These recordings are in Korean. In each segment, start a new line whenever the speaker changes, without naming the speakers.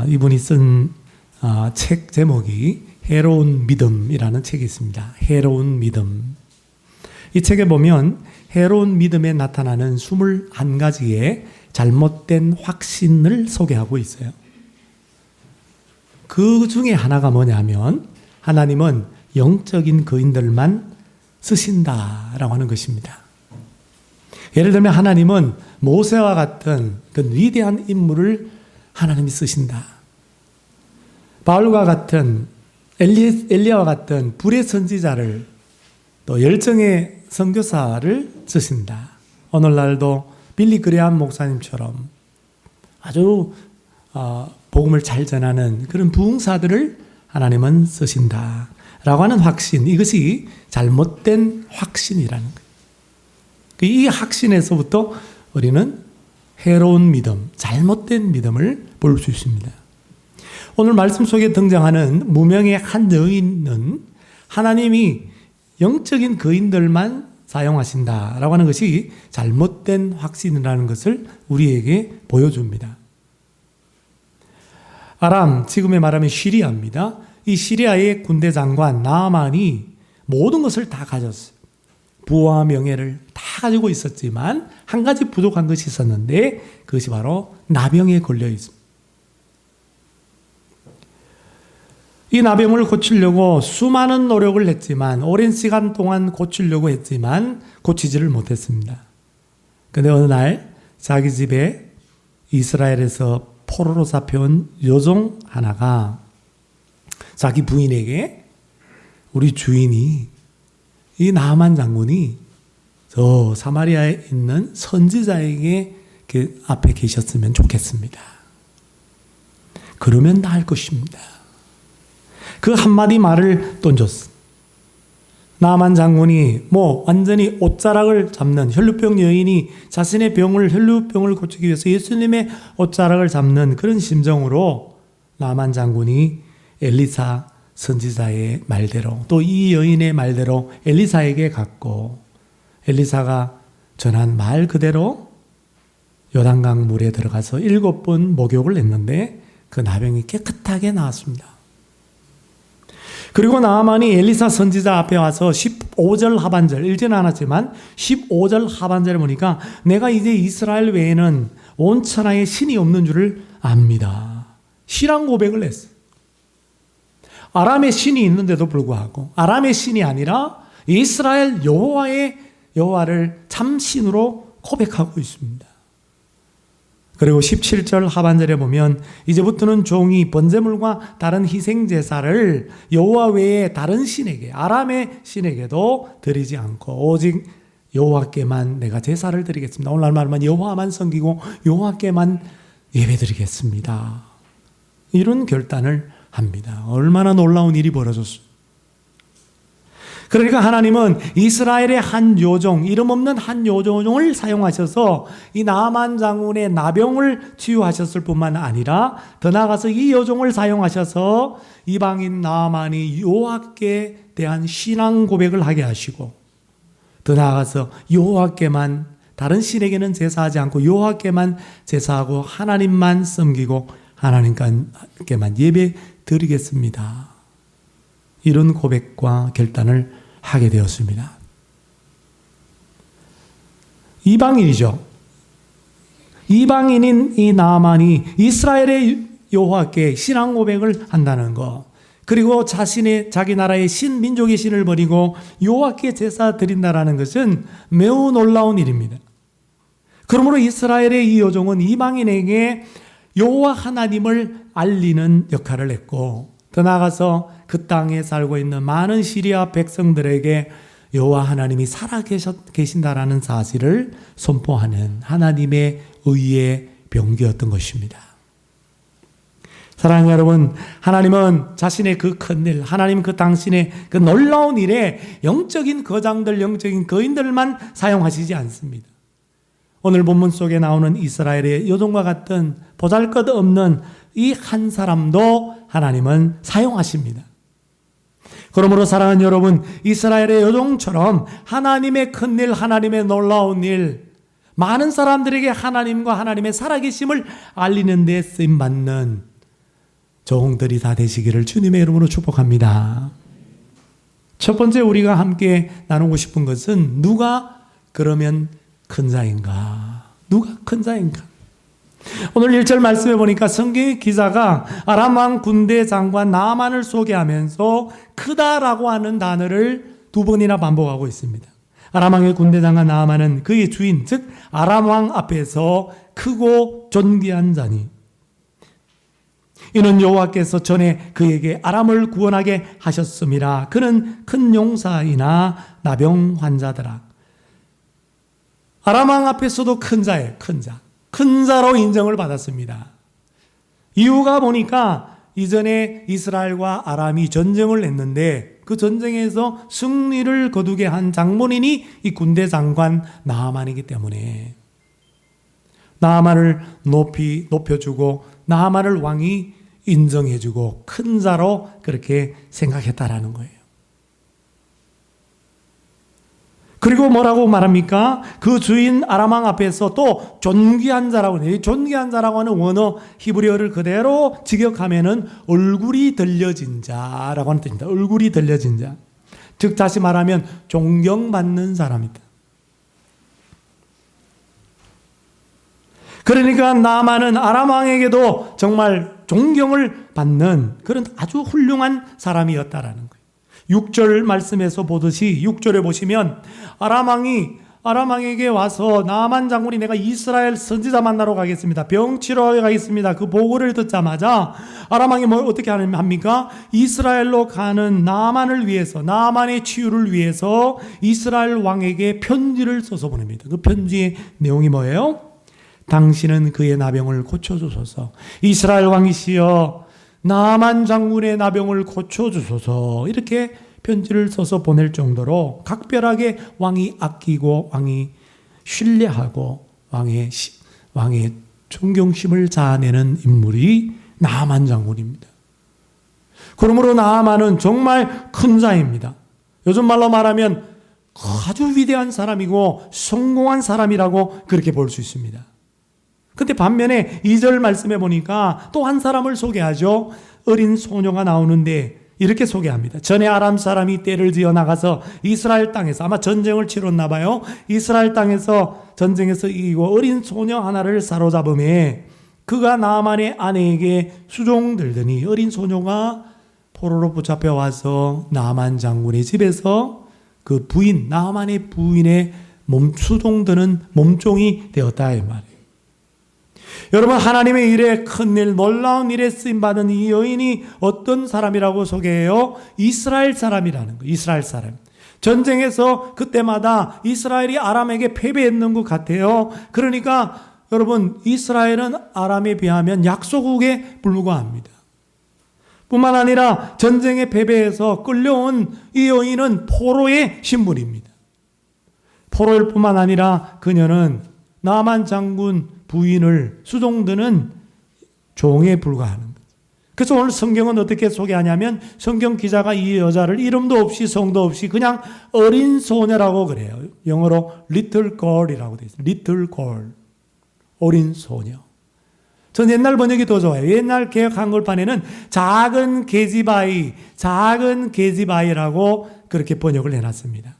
이분이 쓴 책 제목이 해로운 믿음이라는 책이 있습니다. 해로운 믿음. 이 책에 보면 해로운 믿음에 나타나는 21가지의 잘못된 확신을 소개하고 있어요. 그 중에 하나가 뭐냐면 하나님은 영적인 거인들만 쓰신다라고 하는 것입니다. 예를 들면 하나님은 모세와 같은 그 위대한 인물을 하나님이 쓰신다. 바울과 같은 엘리야와 같은 불의 선지자를 또 열정의 선교사를 쓰신다. 오늘날도 빌리 그레함 목사님처럼 아주 복음을 잘 전하는 그런 부흥사들을 하나님은 쓰신다 라고 하는 확신, 이것이 잘못된 확신이라는 거예요. 이 확신에서부터 우리는 해로운 믿음, 잘못된 믿음을 볼 수 있습니다. 오늘 말씀 속에 등장하는 무명의 한 여인은 하나님이 영적인 거인들만 사용하신다라고 하는 것이 잘못된 확신이라는 것을 우리에게 보여줍니다. 아람, 지금의 말하면 시리아입니다. 이 시리아의 군대 장관 나아만이 모든 것을 다 가졌어요. 부와 명예를 다 가지고 있었지만 한 가지 부족한 것이 있었는데 그것이 바로 나병에 걸려 있습니다. 이 나병을 고치려고 수많은 노력을 했지만 오랜 시간 동안 고치려고 했지만 고치지를 못했습니다. 그런데 어느 날 자기 집에 이스라엘에서 포로로 잡혀온 여종 하나가 자기 부인에게 우리 주인이 이 나아만 장군이 저 사마리아에 있는 선지자에게 그 앞에 계셨으면 좋겠습니다. 그러면 나을 것입니다. 그 한마디 말을 던졌어. 나아만 장군이 완전히 옷자락을 잡는 혈루병 여인이 자신의 혈루병을 고치기 위해서 예수님의 옷자락을 잡는 그런 심정으로 나아만 장군이 엘리사 선지자의 말대로 또 이 여인의 말대로 엘리사에게 갔고 엘리사가 전한 말 그대로 요단강 물에 들어가서 7번 목욕을 했는데 그 나병이 깨끗하게 나았습니다. 그리고 나아만이 엘리사 선지자 앞에 와서 15절 하반절, 읽지는 않았지만 15절 하반절에 보니까 내가 이제 이스라엘 외에는 온 천하에 신이 없는 줄을 압니다. 신앙 고백을 했어요. 아람의 신이 있는데도 불구하고 아람의 신이 아니라 이스라엘 여호와를 참신으로 고백하고 있습니다. 그리고 17절 하반절에 보면 이제부터는 종이 번제물과 다른 희생제사를 여호와 외에 다른 신에게 아람의 신에게도 드리지 않고 오직 여호와께만 내가 제사를 드리겠습니다. 오늘날 말만 여호와만 섬기고 여호와께만 예배드리겠습니다. 이런 결단을 합니다. 얼마나 놀라운 일이 벌어졌어요. 그러니까 하나님은 이스라엘의 한 요종, 이름 없는 한 요종을 사용하셔서 이 나아만 장군의 나병을 치유하셨을 뿐만 아니라 더 나아가서 이 요종을 사용하셔서 이방인 나아만이 여호와께 대한 신앙 고백을 하게 하시고 더 나아가서 여호와께만 다른 신에게는 제사하지 않고 여호와께만 제사하고 하나님만 섬기고 하나님께만 예배 드리겠습니다. 이런 고백과 결단을 하게 되었습니다. 이방인이죠. 이방인인 이 나아만이 이스라엘의 여호와께 신앙 고백을 한다는 것, 그리고 자기 나라의 민족의 신을 버리고 여호와께 제사 드린다라는 것은 매우 놀라운 일입니다. 그러므로 이스라엘의 이 여종은 이방인에게 여호와 하나님을 알리는 역할을 했고 더 나아가서 그 땅에 살고 있는 많은 시리아 백성들에게 여호와 하나님이 살아계신다라는 사실을 선포하는 하나님의 의의 병기였던 것입니다. 사랑하는 여러분, 하나님은 자신의 그 큰일, 하나님 그 당신의 그 놀라운 일에 영적인 거장들, 영적인 거인들만 사용하시지 않습니다. 오늘 본문 속에 나오는 이스라엘의 여종과 같은 보잘것없는 이 한 사람도 하나님은 사용하십니다. 그러므로 사랑하는 여러분, 이스라엘의 여종처럼 하나님의 큰일, 하나님의 놀라운 일, 많은 사람들에게 하나님과 하나님의 살아계심을 알리는 데 쓰임받는 종들이 다 되시기를 주님의 이름으로 축복합니다. 첫 번째 우리가 함께 나누고 싶은 것은 누가 그러면 큰 자인가? 누가 큰 자인가? 오늘 1절 말씀해 보니까 성경의 기자가 아람 왕 군대 장관 나아만을 소개하면서 크다라고 하는 단어를 2번이나 반복하고 있습니다. 아람 왕의 군대 장관 나아만은 그의 주인 즉 아람 왕 앞에서 크고 존귀한 자니 이는 여호와께서 전에 그에게 아람을 구원하게 하셨음이라. 그는 큰 용사이나 나병 환자더라. 아람 왕 앞에서도 큰 자예요. 큰 자. 큰 자로 인정을 받았습니다. 이유가 보니까 이전에 이스라엘과 아람이 전쟁을 했는데 그 전쟁에서 승리를 거두게 한 장본인이 이 군대 장관 나아만이기 때문에 나아만을 높여주고 나아만을 왕이 인정해주고 큰 자로 그렇게 생각했다라는 거예요. 그리고 뭐라고 말합니까? 그 주인 아람 왕 앞에서 또 존귀한 자라고 해요. 존귀한 자라고 하는 원어 히브리어를 그대로 직역하면은 얼굴이 들려진 자라고 하는 뜻입니다. 얼굴이 들려진 자. 즉 다시 말하면 존경받는 사람이다. 그러니까 나아만은 아람 왕에게도 정말 존경을 받는 그런 아주 훌륭한 사람이었다라는 거예요. 6절 말씀에서 보듯이 6절에 보시면 아람 왕에게 와서 나아만 장군이 내가 이스라엘 선지자 만나러 가겠습니다. 병 치료하러 가겠습니다. 그 보고를 듣자마자 아람 왕이 어떻게 합니까? 이스라엘로 가는 나아만을 위해서 나아만의 치유를 위해서 이스라엘 왕에게 편지를 써서 보냅니다. 그 편지의 내용이 뭐예요? 당신은 그의 나병을 고쳐주소서. 이스라엘 왕이시여 나아만 장군의 나병을 고쳐주소서. 이렇게 편지를 써서 보낼 정도로 각별하게 왕이 아끼고 왕이 신뢰하고 왕의 존경심을 자아내는 인물이 나아만 장군입니다. 그러므로 나아만은 정말 큰 자입니다. 요즘 말로 말하면 아주 위대한 사람이고 성공한 사람이라고 그렇게 볼 수 있습니다. 근데 반면에 2절 말씀해 보니까 또 한 사람을 소개하죠. 어린 소녀가 나오는데 이렇게 소개합니다. 전에 아람 사람이 떼를 지어 나가서 이스라엘 땅에서 아마 전쟁을 치렀나 봐요. 이스라엘 땅에서 전쟁에서 이기고 어린 소녀 하나를 사로잡음에 그가 나아만의 아내에게 수종들더니 어린 소녀가 포로로 붙잡혀 와서 나아만 장군의 집에서 그 부인 나아만의 부인의 수종드는 몸종이 되었다 이 말이에요. 여러분 하나님의 일에 큰일 놀라운 일에 쓰임받은 이 여인이 어떤 사람이라고 소개해요? 이스라엘 사람이라는 거예요. 이스라엘 사람. 전쟁에서 그때마다 이스라엘이 아람에게 패배했는 것 같아요. 그러니까 여러분 이스라엘은 아람에 비하면 약소국에 불과합니다. 뿐만 아니라 전쟁에 패배해서 끌려온 이 여인은 포로의 신분입니다. 포로일 뿐만 아니라 그녀는 나아만 장군 부인을 수종드는 종에 불과하는 거죠. 그래서 오늘 성경은 어떻게 소개하냐면 성경 기자가 이 여자를 이름도 없이 성도 없이 그냥 어린 소녀라고 그래요. 영어로 little girl이라고 되어 있어요. little girl. 어린 소녀. 전 옛날 번역이 더 좋아요. 옛날 개역 한글판에는 작은 계집아이라고 그렇게 번역을 해놨습니다.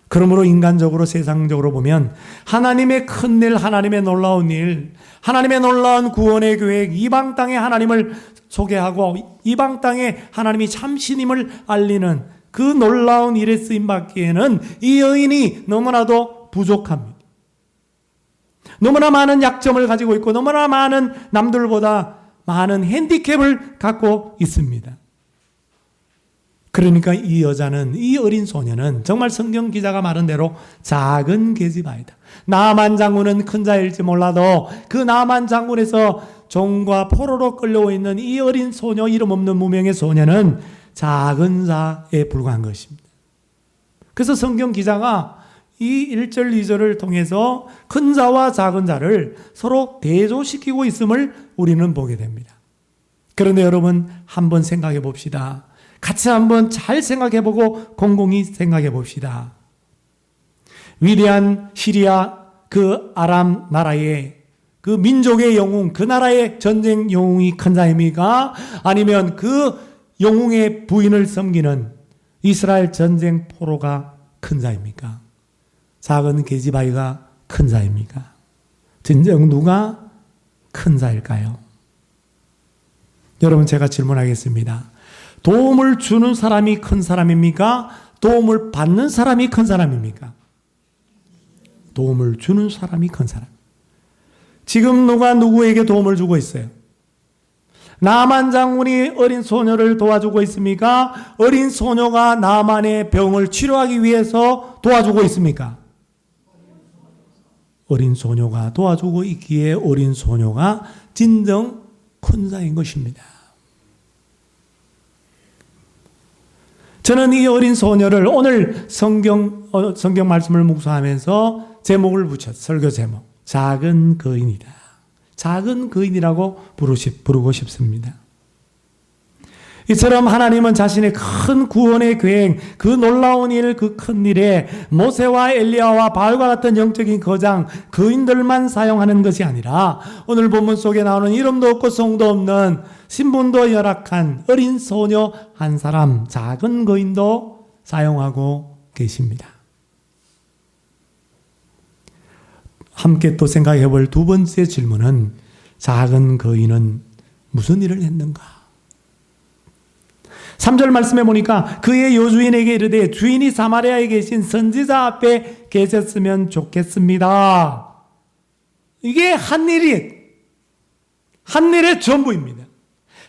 그러므로 인간적으로 세상적으로 보면 하나님의 큰일, 하나님의 놀라운 일, 하나님의 놀라운 구원의 계획, 이방 땅에 하나님을 소개하고 이방 땅에 하나님이 참신임을 알리는 그 놀라운 일에 쓰임받기에는 이 여인이 너무나도 부족합니다. 너무나 많은 약점을 가지고 있고 너무나 많은 남들보다 많은 핸디캡을 갖고 있습니다. 그러니까 이 여자는, 이 어린 소녀는 정말 성경 기자가 말한 대로 작은 계집아이다. 나아만 장군은 큰 자일지 몰라도 그 나아만 장군에서 종과 포로로 끌려오 있는 이 어린 소녀, 이름 없는 무명의 소녀는 작은 자에 불과한 것입니다. 그래서 성경 기자가 이 1절, 2절을 통해서 큰 자와 작은 자를 서로 대조시키고 있음을 우리는 보게 됩니다. 그런데 여러분 한번 생각해 봅시다. 같이 한번 잘 생각해보고 공공히 생각해 봅시다. 위대한 시리아 그 아람 나라의 그 민족의 영웅, 그 나라의 전쟁 영웅이 큰 자입니까? 아니면 그 영웅의 부인을 섬기는 이스라엘 전쟁 포로가 큰 자입니까? 작은 계집아이가 큰 자입니까? 진정 누가 큰 자일까요? 여러분, 제가 질문하겠습니다. 도움을 주는 사람이 큰 사람입니까? 도움을 받는 사람이 큰 사람입니까? 도움을 주는 사람이 큰 사람. 지금 누가 누구에게 도움을 주고 있어요? 나만 장군이 어린 소녀를 도와주고 있습니까? 어린 소녀가 나만의 병을 치료하기 위해서 도와주고 있습니까? 어린 소녀가 도와주고 있기에 어린 소녀가 진정 큰 자인 것입니다. 저는 이 어린 소녀를 오늘 성경 말씀을 묵상하면서 제목을 붙였어요. 설교 제목. 작은 거인이다. 작은 거인이라고 부르고 싶습니다. 이처럼 하나님은 자신의 큰 구원의 계획, 그 놀라운 일, 그 큰 일에 모세와 엘리야와 바알과 같은 영적인 거장, 거인들만 사용하는 것이 아니라 오늘 본문 속에 나오는 이름도 없고 성도 없는 신분도 열악한 어린 소녀 한 사람, 작은 거인도 사용하고 계십니다. 함께 또 생각해 볼 두 번째 질문은 작은 거인은 무슨 일을 했는가? 3절 말씀해 보니까 그의 요주인에게 이르되 주인이 사마리아에 계신 선지자 앞에 계셨으면 좋겠습니다. 이게 한 일의 전부입니다.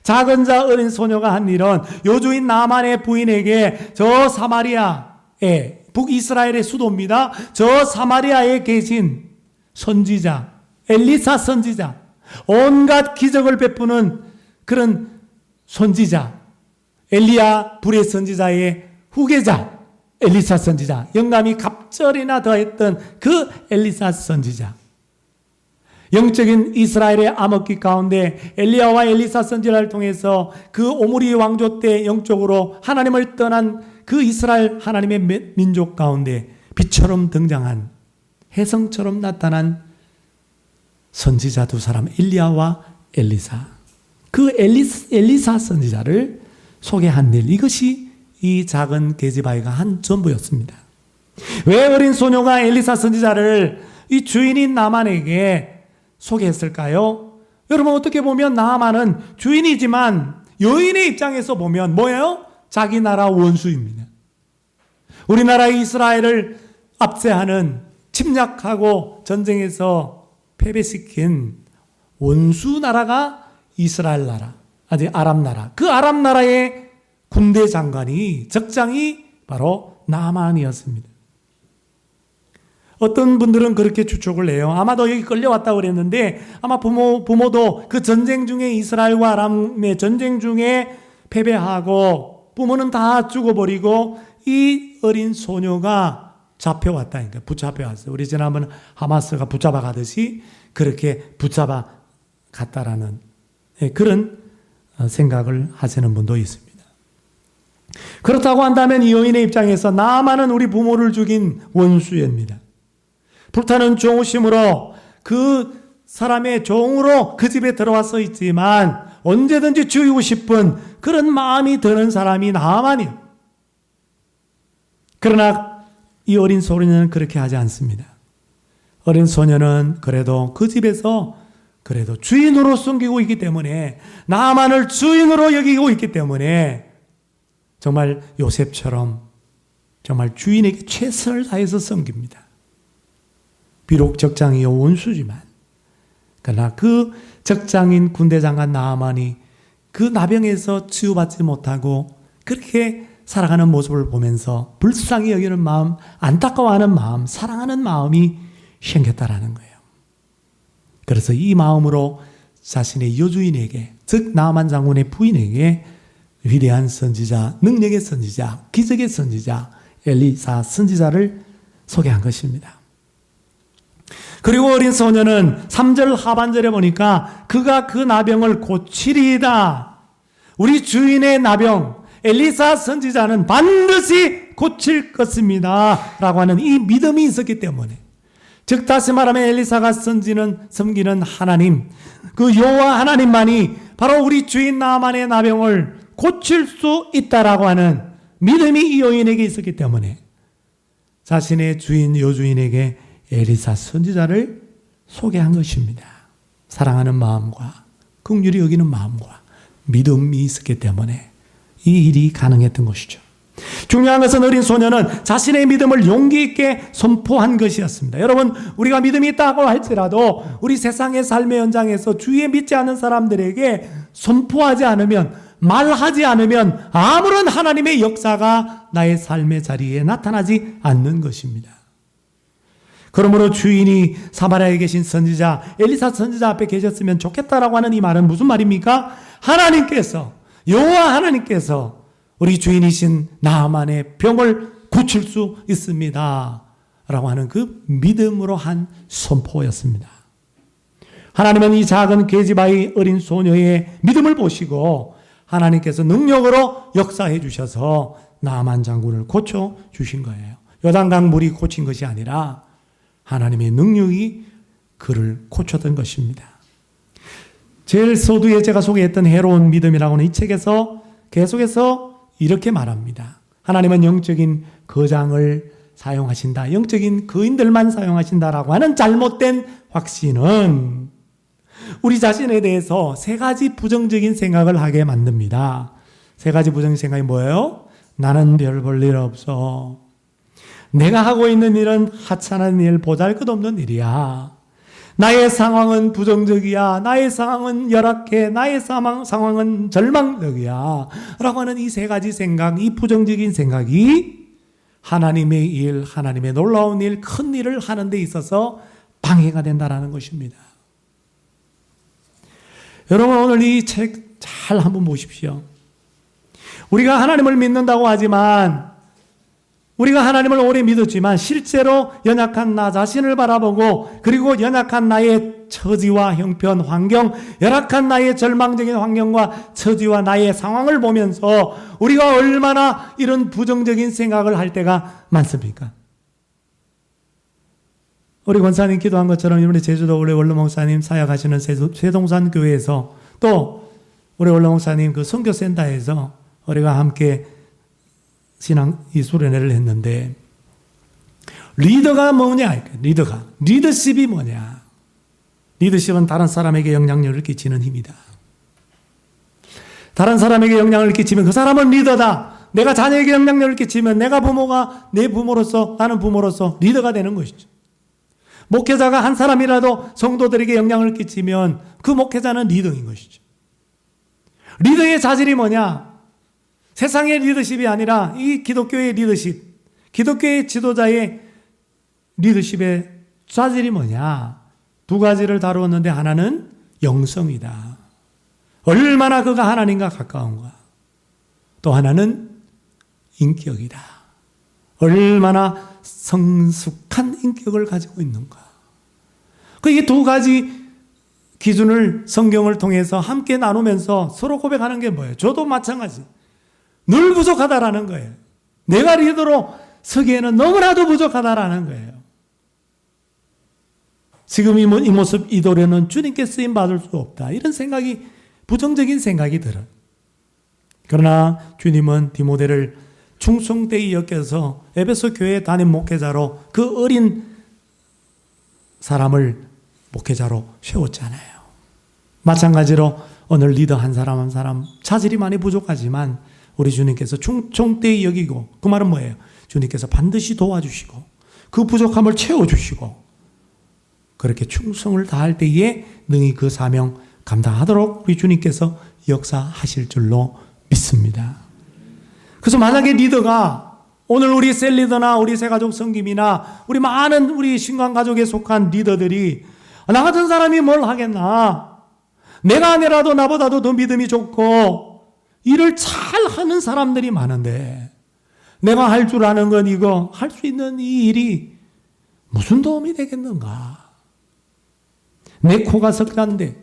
작은 자 어린 소녀가 한 일은 요주인 나만의 부인에게 저 사마리아에 북이스라엘의 수도입니다. 저 사마리아에 계신 선지자, 엘리사 선지자, 온갖 기적을 베푸는 그런 선지자, 엘리야 불의 선지자의 후계자, 엘리사 선지자, 영감이 갑절이나 더했던 그 엘리사 선지자, 영적인 이스라엘의 암흑기 가운데 엘리야와 엘리사 선지자를 통해서 그 오므리 왕조 때 영적으로 하나님을 떠난 그 이스라엘 하나님의 민족 가운데 빛처럼 등장한 혜성처럼 나타난 선지자 두 사람, 엘리야와 엘리사. 그 엘리사 선지자를 소개한 일, 이것이 이 작은 계집아이가 한 전부였습니다. 왜 어린 소녀가 엘리사 선지자를 이 주인인 나만에게 소개했을까요? 여러분, 어떻게 보면 나만은 주인이지만 여인의 입장에서 보면 뭐예요? 자기 나라 원수입니다. 우리나라 이스라엘을 압제하는, 침략하고 전쟁에서 패배시킨 원수 나라가 이스라엘 나라, 아직 아랍 나라. 그 아랍 나라의 군대 장관이, 적장이 바로 나만이었습니다. 어떤 분들은 그렇게 추측을 해요. 아마도 여기 끌려왔다고 그랬는데 아마 부모도 그 전쟁 중에, 이스라엘과 아람의 전쟁 중에 패배하고 부모는 다 죽어버리고 이 어린 소녀가 잡혀왔다니까. 붙잡혀왔어요. 우리 지난번 하마스가 붙잡아 가듯이 그렇게 붙잡아 갔다라는 그런 생각을 하시는 분도 있습니다. 그렇다고 한다면 이 여인의 입장에서 나만은 우리 부모를 죽인 원수입니다. 불타는 종우심으로 그 사람의 종으로 그 집에 들어와서 있지만 언제든지 죽이고 싶은 그런 마음이 드는 사람이 나만이에요. 그러나 이 어린 소녀는 그렇게 하지 않습니다. 어린 소녀는 그래도 그 집에서 그래도 주인으로 숨기고 있기 때문에, 나만을 주인으로 여기고 있기 때문에 정말 요셉처럼 정말 주인에게 최선을 다해서 섬깁니다. 비록 적장이요 원수지만, 그러나 그 적장인 군대장관 나아만이 그 나병에서 치유받지 못하고 그렇게 살아가는 모습을 보면서 불쌍히 여기는 마음, 안타까워하는 마음, 사랑하는 마음이 생겼다라는 거예요. 그래서 이 마음으로 자신의 여주인에게, 즉 나아만 장군의 부인에게 위대한 선지자, 능력의 선지자, 기적의 선지자 엘리사 선지자를 소개한 것입니다. 그리고 어린 소녀는 3절 하반절에 보니까 그가 그 나병을 고치리이다. 우리 주인의 나병 엘리사 선지자는 반드시 고칠 것입니다 라고 하는 이 믿음이 있었기 때문에, 즉 다시 말하면 엘리사가 섬기는 하나님, 그 여호와 하나님만이 바로 우리 주인 나만의 나병을 고칠 수 있다라고 하는 믿음이 이 여인에게 있었기 때문에 자신의 주인 여주인에게 엘리사 선지자를 소개한 것입니다. 사랑하는 마음과 긍휼히 여기는 마음과 믿음이 있었기 때문에 이 일이 가능했던 것이죠. 중요한 것은 어린 소녀는 자신의 믿음을 용기 있게 선포한 것이었습니다. 여러분, 우리가 믿음이 있다고 할지라도 우리 세상의 삶의 현장에서 주위에 믿지 않는 사람들에게 선포하지 않으면, 말하지 않으면 아무런 하나님의 역사가 나의 삶의 자리에 나타나지 않는 것입니다. 그러므로 주인이 사마리아에 계신 선지자 엘리사 선지자 앞에 계셨으면 좋겠다라고 하는 이 말은 무슨 말입니까? 하나님께서, 여호와 하나님께서 우리 주인이신 나만의 병을 고칠 수 있습니다 라고 하는 그 믿음으로 한 선포였습니다. 하나님은 이 작은 계집아이 어린 소녀의 믿음을 보시고 하나님께서 능력으로 역사해 주셔서 나만 장군을 고쳐 주신 거예요. 요단강 물이 고친 것이 아니라 하나님의 능력이 그를 고쳤던 것입니다. 제일 서두에 제가 소개했던 해로운 믿음이라고 하는 이 책에서 계속해서 이렇게 말합니다. 하나님은 영적인 거장을 사용하신다, 영적인 거인들만 사용하신다라고 하는 잘못된 확신은 우리 자신에 대해서 세 가지 부정적인 생각을 하게 만듭니다. 세 가지 부정적인 생각이 뭐예요? 나는 별 볼 일 없어. 내가 하고 있는 일은 하찮은 일, 보잘것없는 일이야. 나의 상황은 부정적이야. 나의 상황은 열악해. 나의 상황은 절망적이야. 라고 하는 이 세 가지 생각, 이 부정적인 생각이 하나님의 일, 하나님의 놀라운 일, 큰 일을 하는 데 있어서 방해가 된다는 것입니다. 여러분, 오늘 이 책 잘 한번 보십시오. 우리가 하나님을 믿는다고 하지만, 우리가 하나님을 오래 믿었지만 실제로 연약한 나 자신을 바라보고, 그리고 연약한 나의 처지와 형편, 환경, 열악한 나의 절망적인 환경과 처지와 나의 상황을 보면서 우리가 얼마나 이런 부정적인 생각을 할 때가 많습니까? 우리 권사님 기도한 것처럼 이번에 제주도 우리 원로 목사님 사역하시는 세동산 교회에서, 또 우리 원로 목사님 그 선교센터에서 우리가 함께 신앙 이 수련회를 했는데, 리더가 뭐냐? 리더십이 뭐냐? 리더십은 다른 사람에게 영향력을 끼치는 힘이다. 다른 사람에게 영향을 끼치면 그 사람은 리더다. 내가 자녀에게 영향력을 끼치면 내가 부모가, 내 부모로서, 나는 부모로서 리더가 되는 것이죠. 목회자가 한 사람이라도 성도들에게 영향을 끼치면 그 목회자는 리더인 것이죠. 리더의 자질이 뭐냐? 세상의 리더십이 아니라 이 기독교의 리더십, 기독교의 지도자의 리더십의 자질이 뭐냐? 두 가지를 다루었는데, 하나는 영성이다. 얼마나 그가 하나님과 가까운가. 또 하나는 인격이다. 얼마나 성숙한 인격을 가지고 있는가. 이 두 가지 기준을 성경을 통해서 함께 나누면서 서로 고백하는 게 뭐예요? 저도 마찬가지. 늘 부족하다라는 거예요. 내가 리더로 서기에는 너무나도 부족하다라는 거예요. 지금 이 모습, 이 도래는 주님께 쓰임 받을 수 없다. 이런 생각이, 부정적인 생각이 들어요. 그러나 주님은 디모데를 충성되이 여겨서 에베소 교회 담임 목회자로 그 어린 사람을 목회자로 세웠잖아요. 마찬가지로 오늘 리더 한 사람 한 사람 자질이 많이 부족하지만 우리 주님께서 충성되이 여기고, 그 말은 뭐예요? 주님께서 반드시 도와주시고 그 부족함을 채워주시고 그렇게 충성을 다할 때에 능히 그 사명 감당하도록 우리 주님께서 역사하실 줄로 믿습니다. 그래서 만약에 리더가, 오늘 우리 셀리더나 우리 새가족 성김이나 우리 많은 우리 신광가족에 속한 리더들이 나 같은 사람이 뭘 하겠나, 내가 아니라도 나보다도 더 믿음이 좋고 일을 잘 하는 사람들이 많은데 내가 할 줄 아는 건 이거, 할 수 있는 이 일이 무슨 도움이 되겠는가? 내 코가 석잔데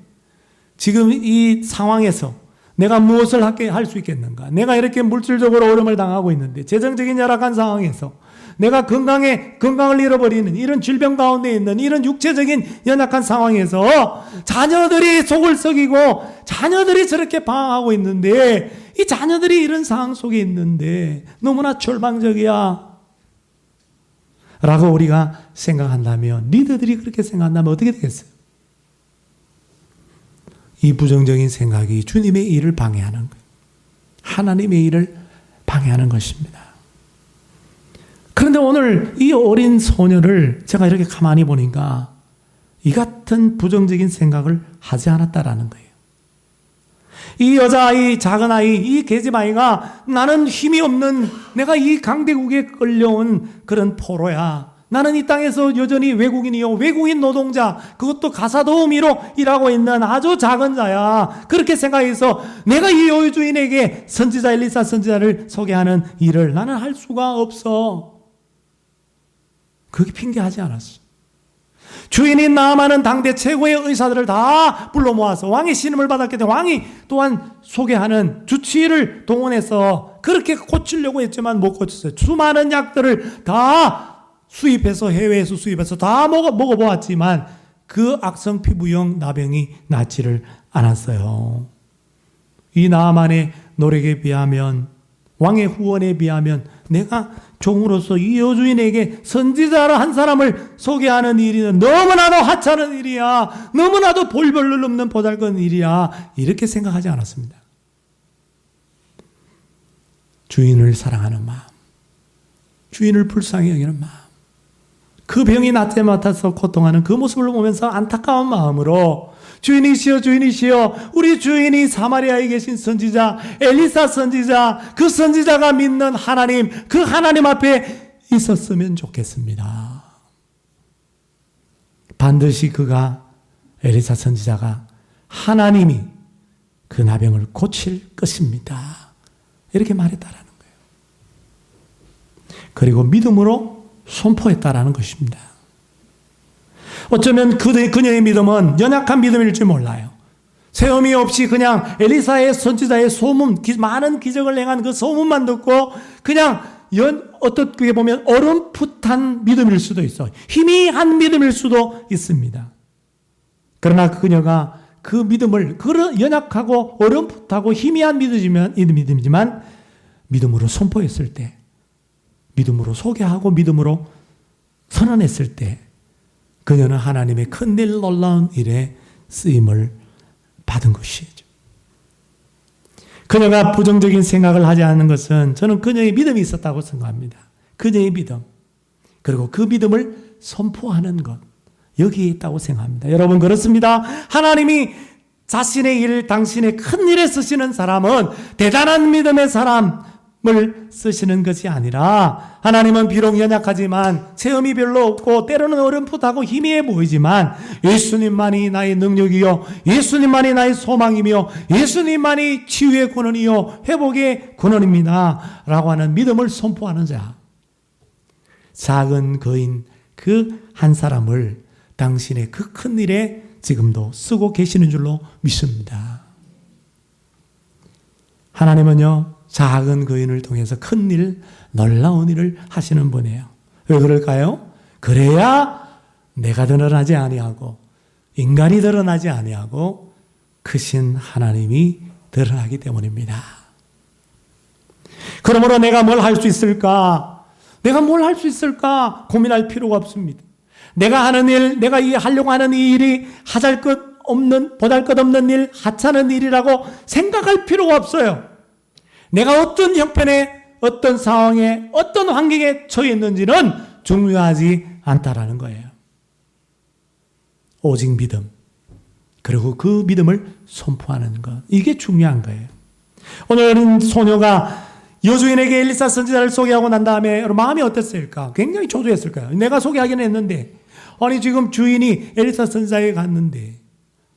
지금 이 상황에서 내가 무엇을 할 수 있겠는가? 내가 이렇게 물질적으로 어려움을 당하고 있는데, 재정적인 열악한 상황에서 내가 건강을 잃어버리는 이런 질병 가운데 있는 이런 육체적인 연약한 상황에서 자녀들이 속을 썩이고 자녀들이 저렇게 방황하고 있는데 이 자녀들이 이런 상황 속에 있는데 너무나 절망적이야 라고 우리가 생각한다면, 리더들이 그렇게 생각한다면 어떻게 되겠어요? 이 부정적인 생각이 주님의 일을 방해하는 거예요. 하나님의 일을 방해하는 것입니다. 그런데 오늘 이 어린 소녀를 제가 이렇게 가만히 보니까 이 같은 부정적인 생각을 하지 않았다라는 거예요. 이 여자아이, 작은 아이, 이 계집아이가 나는 힘이 없는, 내가 이 강대국에 끌려온 그런 포로야. 나는 이 땅에서 여전히 외국인이요, 외국인 노동자, 그것도 가사도우미로 일하고 있는 아주 작은 자야. 그렇게 생각해서 내가 이 여주인에게 선지자 엘리사 선지자를 소개하는 일을 나는 할 수가 없어. 그렇게 핑계하지 않았어. 주인인 나아만은 당대 최고의 의사들을 다 불러 모아서 왕의 신임을 받았기 때문에 왕이 또한 소개하는 주치의를 동원해서 그렇게 고치려고 했지만 못 고쳤어요. 수많은 약들을 다 수입해서, 해외에서 수입해서 다 먹어보았지만 그 악성 피부형 나병이 낫지를 않았어요. 이 나아만의 노력에 비하면, 왕의 후원에 비하면 내가 종으로서 이 여주인에게 선지자라 한 사람을 소개하는 일은 너무나도 하찮은 일이야. 너무나도 볼별로 없는 보잘것 일이야. 이렇게 생각하지 않았습니다. 주인을 사랑하는 마음, 주인을 불쌍히 여기는 마음, 그 병이 낫게 맡아서 고통하는 그 모습을 보면서 안타까운 마음으로 주인이시여, 주인이시여, 우리 주인이 사마리아에 계신 선지자 엘리사 선지자, 그 선지자가 믿는 하나님, 그 하나님 앞에 있었으면 좋겠습니다. 반드시 그가, 엘리사 선지자가, 하나님이 그 나병을 고칠 것입니다. 이렇게 말했다라는 거예요. 그리고 믿음으로 선포했다라는 것입니다. 어쩌면 그녀의 믿음은 연약한 믿음일지 몰라요. 세움이 없이 그냥 엘리사의 선지자의 소문, 많은 기적을 행한 그 소문만 듣고 그냥 어떻게 보면 어렴풋한 믿음일 수도 있어요. 희미한 믿음일 수도 있습니다. 그러나 그녀가 그 믿음을, 그런 연약하고 어렴풋하고 희미한 믿음이지만 믿음으로 선포했을 때, 믿음으로 소개하고 믿음으로 선언했을 때 그녀는 하나님의 큰일 놀라운 일에 쓰임을 받은 것이죠. 그녀가 부정적인 생각을 하지 않는 것은 저는 그녀의 믿음이 있었다고 생각합니다. 그녀의 믿음, 그리고 그 믿음을 선포하는 것, 여기에 있다고 생각합니다. 여러분, 그렇습니다. 하나님이 자신의 일, 당신의 큰 일에 쓰시는 사람은 대단한 믿음의 사람을 쓰시는 것이 아니라, 하나님은 비록 연약하지만 체험이 별로 없고 때로는 어렴풋하고 희미해 보이지만 예수님만이 나의 능력이요, 예수님만이 나의 소망이며 예수님만이 치유의 근원이요 회복의 근원입니다 라고 하는 믿음을 선포하는 자, 작은 거인 그 한 사람을 당신의 그 큰 일에 지금도 쓰고 계시는 줄로 믿습니다. 하나님은요, 작은 거인을 통해서 큰 일, 놀라운 일을 하시는 분이에요. 왜 그럴까요? 그래야 내가 드러나지 아니하고 인간이 드러나지 아니하고 크신 하나님이 드러나기 때문입니다. 그러므로 내가 뭘 할 수 있을까? 내가 뭘 할 수 있을까? 고민할 필요가 없습니다. 내가 하는 일, 내가 하려고 하는 이 일이 보잘것 없는 일, 하찮은 일이라고 생각할 필요가 없어요. 내가 어떤 형편에, 어떤 상황에, 어떤 환경에 처해 있는지는 중요하지 않다라는 거예요. 오직 믿음, 그리고 그 믿음을 선포하는 것, 이게 중요한 거예요. 오늘은 소녀가 여주인에게 엘리사 선지자를 소개하고 난 다음에 마음이 어땠을까? 굉장히 초조했을 거예요. 내가 소개하기는 했는데, 아니 지금 주인이 엘리사 선지자에 갔는데,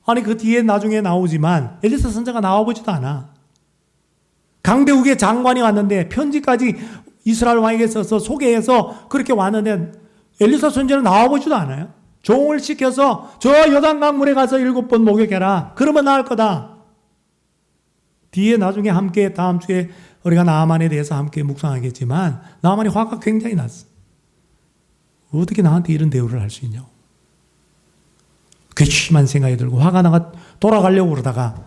아니 그 뒤에 나중에 나오지만 엘리사 선지자가 나와보지도 않아. 강대국의 장관이 왔는데 편지까지 이스라엘 왕에게 써서 소개해서 그렇게 왔는데 엘리사 선지자는 나와보지도 않아요. 종을 시켜서 저 요단강 물에 가서 7번 목욕해라. 그러면 나을 거다. 뒤에 나중에 함께 다음 주에 우리가 나아만에 대해서 함께 묵상하겠지만 나아만이 화가 굉장히 났어. 어떻게 나한테 이런 대우를 할 수 있냐고. 괘씸한 생각이 들고 화가 나가 돌아가려고 그러다가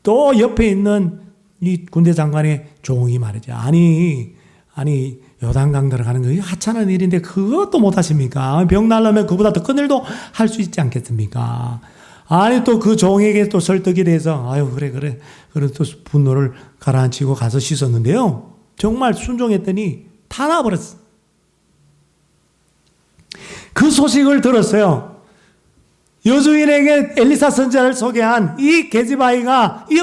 또 옆에 있는 이 군대 장관의 종이 말이죠. 아니 요단강 들어가는 거 하찮은 일인데 그것도 못 하십니까? 병 날려면 그보다 더 큰 일도 할 수 있지 않겠습니까? 아니 또 그 종에게 또 설득이 돼서 아유 그래 그래 또 분노를 가라앉히고 가서 씻었는데요. 정말 순종했더니 다 나와버렸어. 그 소식을 들었어요. 여주인에게 엘리사 선지자를 소개한 이 게지바이가 이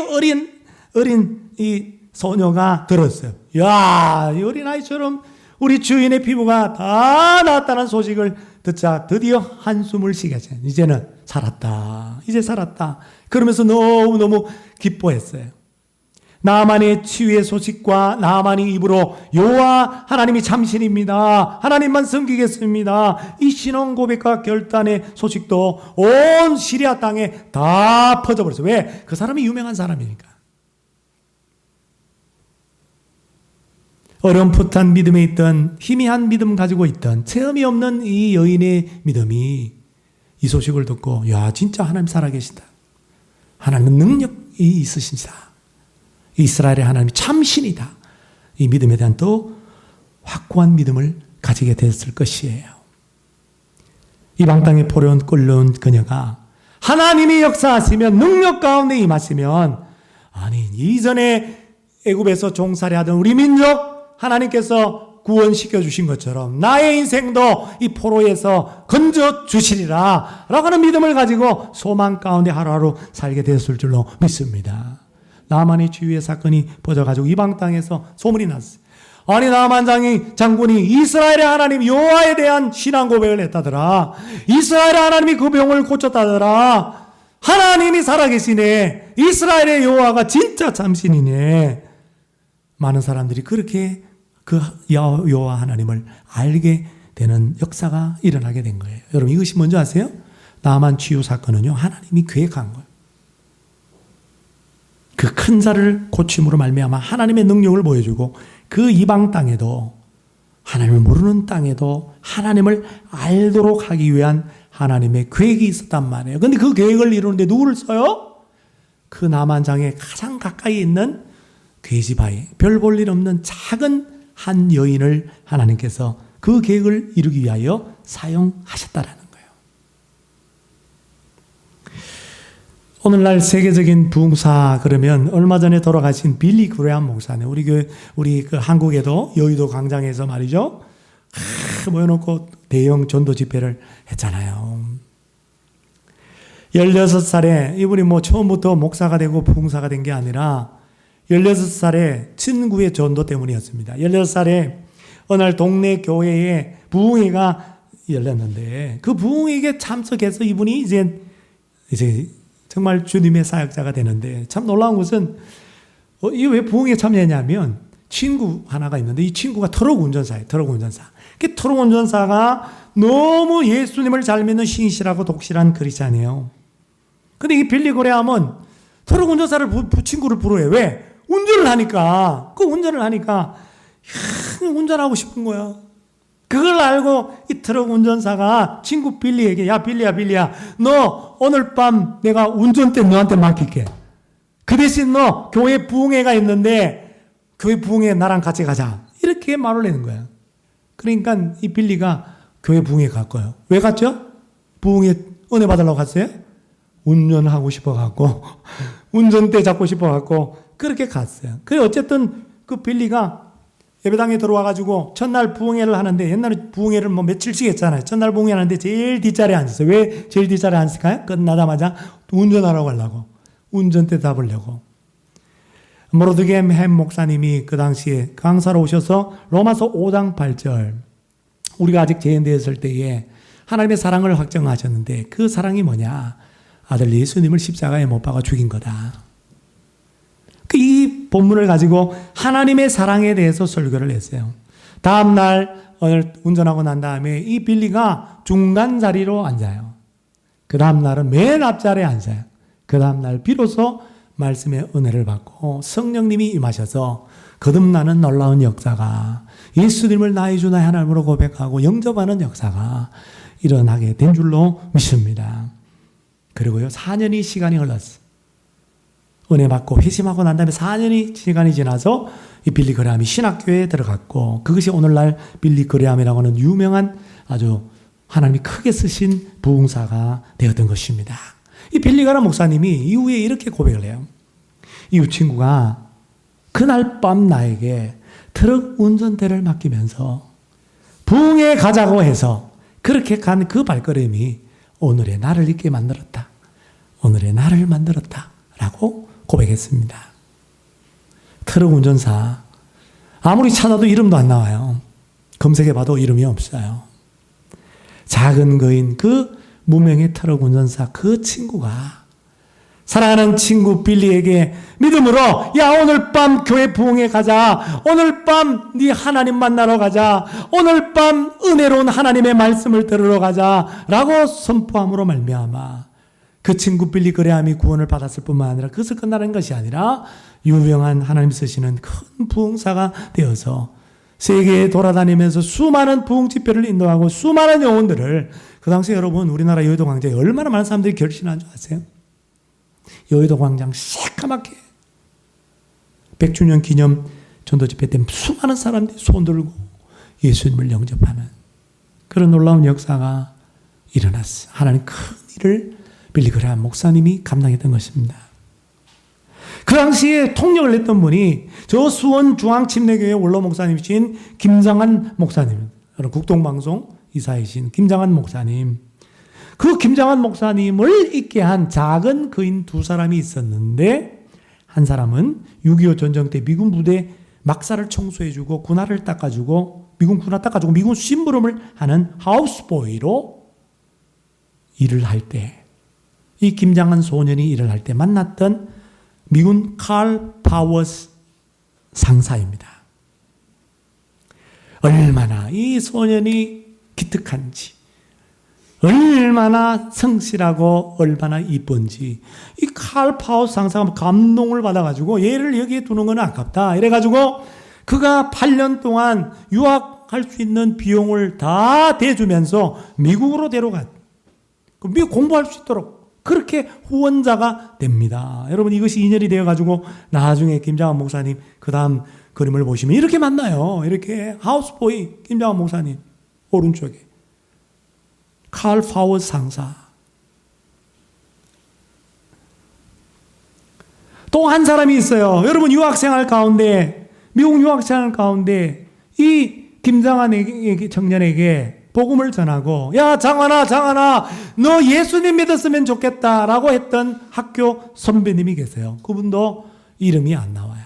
어린 이 소녀가 들었어요. 야, 이 어린아이처럼 우리 주인의 피부가 다 나았다는 소식을 듣자 드디어 한숨을 쉬게 했어요. 이제는 살았다. 이제 살았다. 그러면서 너무너무 기뻐했어요. 나아만의 치유의 소식과 나아만의 입으로 여호와 하나님이 참신입니다. 하나님만 섬기겠습니다. 이 신앙 고백과 결단의 소식도 온 시리아 땅에 다 퍼져버렸어요. 왜? 그 사람이 유명한 사람이니까. 어렴풋한 믿음에 있던 희미한 믿음 가지고 있던 체험이 없는 이 여인의 믿음이 이 소식을 듣고 야 진짜 하나님 살아계시다. 하나님은 능력이 있으신다. 이스라엘의 하나님이 참신이다. 이 믿음에 대한 또 확고한 믿음을 가지게 됐을 것이에요. 이방 땅에 포로로 끌려온 그녀가 하나님이 역사하시면 능력 가운데 임하시면 아니 이전에 애굽에서 종살이하던 우리 민족 하나님께서 구원시켜 주신 것처럼 나의 인생도 이 포로에서 건져 주시리라 라고 하는 믿음을 가지고 소망 가운데 하루하루 살게 됐을 줄로 믿습니다. 나만의 치유의 사건이 퍼져가지고 이방 땅에서 소문이 났어요. 아니 나만 장군이 이스라엘의 하나님 여호와에 대한 신앙 고백을 했다더라. 이스라엘의 하나님이 그 병을 고쳤다더라. 하나님이 살아계시네. 이스라엘의 여호와가 진짜 참신이네. 많은 사람들이 그렇게 그 여호와 하나님을 알게 되는 역사가 일어나게 된 거예요. 여러분 이것이 뭔지 아세요? 나만 치유 사건은요 하나님이 계획한 거예요. 그 큰 자를 고침으로 말미암아 하나님의 능력을 보여주고 그 이방 땅에도 하나님을 모르는 땅에도 하나님을 알도록 하기 위한 하나님의 계획이 있었단 말이에요. 그런데 그 계획을 이루는데 누구를 써요? 그 나만장에 가장 가까이 있는 게지바이 별 볼 일 없는 작은 한 여인을 하나님께서 그 계획을 이루기 위하여 사용하셨다라는 거예요. 오늘날 세계적인 부흥사 그러면 얼마 전에 돌아가신 빌리 그레엄 목사님 우리 그 한국에도 여의도 광장에서 말이죠 모여놓고 대형 전도 집회를 했잖아요. 16살에 이분이 뭐 처음부터 목사가 되고 부흥사가 된 게 아니라 16살에 친구의 전도 때문이었습니다. 16살에 어느 날 동네 교회에 부흥회가 열렸는데 그 부흥회에 참석해서 이분이 이제 정말 주님의 사역자가 되는데 참 놀라운 것은 이게 왜 부흥회에 참여했냐면 친구 하나가 있는데 이 친구가 트럭 운전사예요. 트럭 운전사. 그 트럭 운전사가 너무 예수님을 잘 믿는 신실하고 독실한 크리스찬이에요. 근데 이 빌리 그레엄은 트럭 운전사를 친구를 부르요. 왜? 운전을 하니까 운전하고 싶은 거야. 그걸 알고 이 트럭 운전사가 친구 빌리에게 야 빌리야 너 오늘 밤 내가 운전대 너한테 맡길게. 그 대신 너 교회 부흥회가 있는데 교회 부흥회 나랑 같이 가자. 이렇게 말을 하는 거야. 그러니까 이 빌리가 교회 부흥회 갔고요. 왜 갔죠? 부흥회 은혜 받으려고 갔어요? 운전하고 싶어갖고 운전대 잡고 싶어갖고 그렇게 갔어요. 그래 어쨌든 그 빌리가 예배당에 들어와가지고 첫날 부흥회를 하는데 옛날에 부흥회를 뭐 며칠씩 했잖아요. 첫날 부흥회 하는데 제일 뒷자리에 앉았어요. 왜 제일 뒷자리에 앉을까요? 끝나자마자 운전하라고 하려고 운전대 잡으려고. 모르드겜 햄 목사님이 그 당시에 강사로 오셔서 로마서 5장 8절 우리가 아직 재현되었을 때에 하나님의 사랑을 확정하셨는데 그 사랑이 뭐냐? 아들 예수님을 십자가에 못 박아 죽인 거다. 이 본문을 가지고 하나님의 사랑에 대해서 설교를 했어요. 다음 날 오늘 운전하고 난 다음에 이 빌리가 중간 자리로 앉아요. 그 다음 날은 맨 앞자리에 앉아요. 그 다음 날 비로소 말씀의 은혜를 받고 성령님이 임하셔서 거듭나는 놀라운 역사가, 예수님을 나의 주 나의 하나님으로 고백하고 영접하는 역사가 일어나게 된 줄로 믿습니다. 그리고요, 4년이 시간이 흘렀어요. 은혜 받고 회심하고 난 다음에 4년이 시간이 지나서 이 빌리 그레함이 신학교에 들어갔고, 그것이 오늘날 빌리 그레함이라고 하는 유명한 아주 하나님이 크게 쓰신 부흥사가 되었던 것입니다. 이 빌리 그레함 목사님이 이후에 이렇게 고백을 해요. 이 친구가 그날 밤 나에게 트럭 운전대를 맡기면서 부흥에 가자고 해서 그렇게 간 그 발걸음이 오늘의 나를 있게 만들었다. 오늘의 나를 만들었다. 라고 고백했습니다. 트럭 운전사, 아무리 찾아도 이름도 안 나와요. 검색해봐도 이름이 없어요. 작은 거인 그 무명의 트럭 운전사, 그 친구가 사랑하는 친구 빌리에게 믿음으로, 야, 오늘 밤 교회 부흥에 가자. 오늘 밤 네 하나님 만나러 가자. 오늘 밤 은혜로운 하나님의 말씀을 들으러 가자. 라고 선포함으로 말미암아 그 친구 빌리 그레함이 구원을 받았을 뿐만 아니라 그것을 끝나는 것이 아니라 유명한 하나님 쓰시는 큰 부흥사가 되어서 세계에 돌아다니면서 수많은 부흥 집회를 인도하고 수많은 영혼들을, 그 당시 여러분 우리나라 여의도 광장에 얼마나 많은 사람들이 결신한 줄 아세요? 여의도 광장 새까맣게 100주년 기념 전도 집회 때 수많은 사람들이 손 들고 예수님을 영접하는 그런 놀라운 역사가 일어났어요. 하나님 큰 일을 빌리 그레함 목사님이 감당했던 것입니다. 그 당시에 통역을 했던 분이 저 수원 중앙침례교회 원로 목사님이신 김장한 목사님, 국동방송 이사이신 김장한 목사님, 그 김장한 목사님을 있게 한 작은 거인 두 사람이 있었는데, 한 사람은 6.25 전쟁 때 미군 부대 막사를 청소해주고 군화를 닦아주고, 미군 군화 닦아주고 미군 심부름을 하는 하우스보이로 일을 할 때, 이 김장한 소년이 일을 할 때 만났던 미군 칼 파워스 상사입니다. 얼마나 이 소년이 기특한지, 얼마나 성실하고 얼마나 이쁜지, 이 칼 파워스 상사가 감동을 받아가지고 얘를 여기에 두는 건 아깝다 이래가지고 그가 8년 동안 유학할 수 있는 비용을 다 대주면서 미국으로 데려갔, 미국 공부할 수 있도록 그렇게 후원자가 됩니다. 여러분, 이것이 인연이 되어가지고 나중에 김장한 목사님 그 다음 그림을 보시면 이렇게 만나요. 이렇게 하우스보이 김장한 목사님 오른쪽에 칼 파워스 상사, 또 한 사람이 있어요. 여러분, 유학생활 가운데, 미국 유학생활 가운데 이 김장한 청년에게 복음을 전하고, 야, 장환아, 너 예수님 믿었으면 좋겠다 라고 했던 학교 선배님이 계세요. 그분도 이름이 안 나와요.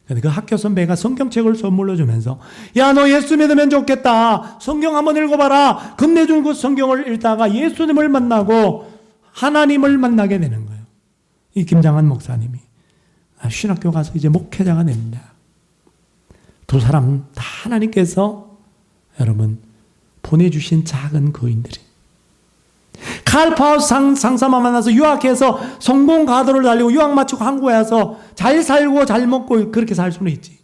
근데 그 학교 선배가 성경책을 선물로 주면서, 야, 너 예수 믿으면 좋겠다. 성경 한번 읽어봐라. 끝내준 그 성경을 읽다가 예수님을 만나고 하나님을 만나게 되는 거예요. 이 김장한 목사님이 신학교 가서 이제 목회자가 됩니다. 두 사람 다 하나님께서 여러분 보내주신 작은 거인들이, 칼 파워스 상사만 만나서 유학해서 성공 가도를 달리고 유학 마치고 한국에 와서 잘 살고 잘 먹고 그렇게 살 수는 있지.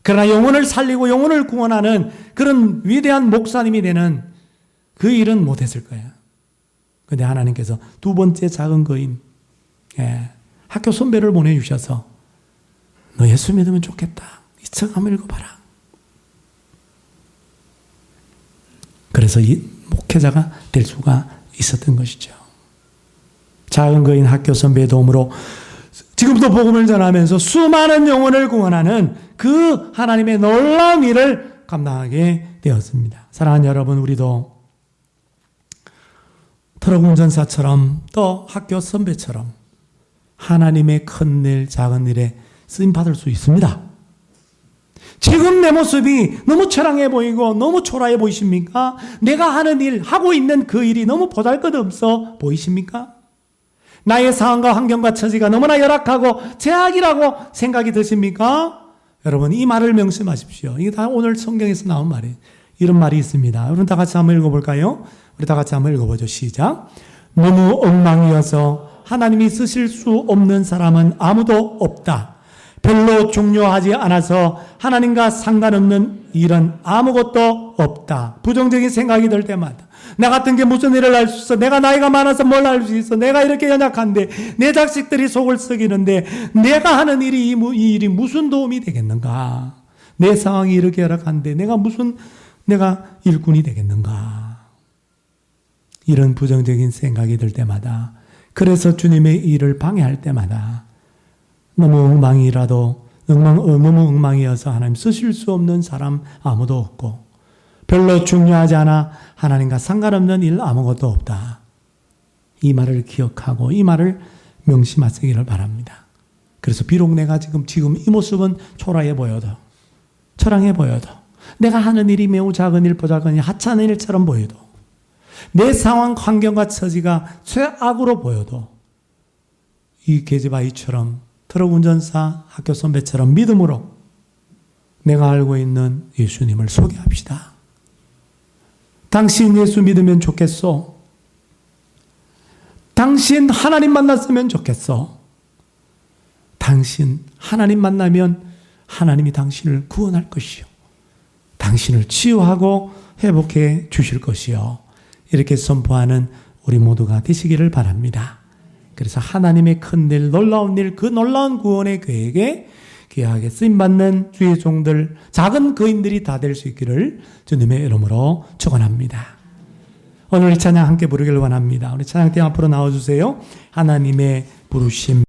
그러나 영혼을 살리고 영혼을 구원하는 그런 위대한 목사님이 되는 그 일은 못했을 거야. 그런데 하나님께서 두 번째 작은 거인, 학교 선배를 보내주셔서 너 예수 믿으면 좋겠다. 이 책 한번 읽어봐라. 그래서 이 목회자가 될 수가 있었던 것이죠. 작은 거인 학교 선배의 도움으로 지금도 복음을 전하면서 수많은 영혼을 구원하는 그 하나님의 놀라운 일을 감당하게 되었습니다. 사랑하는 여러분, 우리도 트럭 운전사처럼 또 학교 선배처럼 하나님의 큰 일, 작은 일에 쓰임받을 수 있습니다. 지금 내 모습이 너무 처량해 보이고 너무 초라해 보이십니까? 내가 하는 일, 하고 있는 그 일이 너무 보잘것없어 보이십니까? 나의 상황과 환경과 처지가 너무나 열악하고 제약이라고 생각이 드십니까? 여러분, 이 말을 명심하십시오. 이게 다 오늘 성경에서 나온 말이에요. 이런 말이 있습니다. 여러분 다 같이 한번 읽어볼까요? 우리 다 같이 한번 읽어보죠. 시작. 너무 엉망이어서 하나님이 쓰실 수 없는 사람은 아무도 없다. 별로 중요하지 않아서 하나님과 상관없는 일은 아무것도 없다. 부정적인 생각이 들 때마다 나 같은 게 무슨 일을 할 수 있어? 내가 나이가 많아서 뭘 할 수 있어? 내가 이렇게 연약한데 내 자식들이 속을 썩이는데 내가 하는 일이 이 일이 무슨 도움이 되겠는가? 내 상황이 이렇게 열악한데 내가 일꾼이 되겠는가? 이런 부정적인 생각이 들 때마다, 그래서 주님의 일을 방해할 때마다 너무 엉망이어서 하나님 쓰실 수 없는 사람 아무도 없고 별로 중요하지 않아 하나님과 상관없는 일 아무것도 없다. 이 말을 기억하고 이 말을 명심하시기를 바랍니다. 그래서 비록 내가 지금 이 모습은 초라해 보여도, 처량해 보여도, 내가 하는 일이 매우 작은 일, 보잘것 일, 하찮은 일처럼 보여도, 내 상황, 환경과 처지가 최악으로 보여도 이 계집아이처럼, 트럭 운전사, 학교 선배처럼 믿음으로 내가 알고 있는 예수님을 소개합시다. 당신 예수 믿으면 좋겠소. 당신 하나님 만났으면 좋겠소. 당신 하나님 만나면 하나님이 당신을 구원할 것이요, 당신을 치유하고 회복해 주실 것이요, 이렇게 선포하는 우리 모두가 되시기를 바랍니다. 그래서 하나님의 큰 일, 놀라운 일, 그 놀라운 구원의 계획에 귀하게 쓰임받는 주의 종들, 작은 거인들이 다 될 수 있기를 주님의 이름으로 축원합니다. 오늘 이 찬양 함께 부르기를 원합니다. 우리 찬양팀 앞으로 나와주세요. 하나님의 부르심.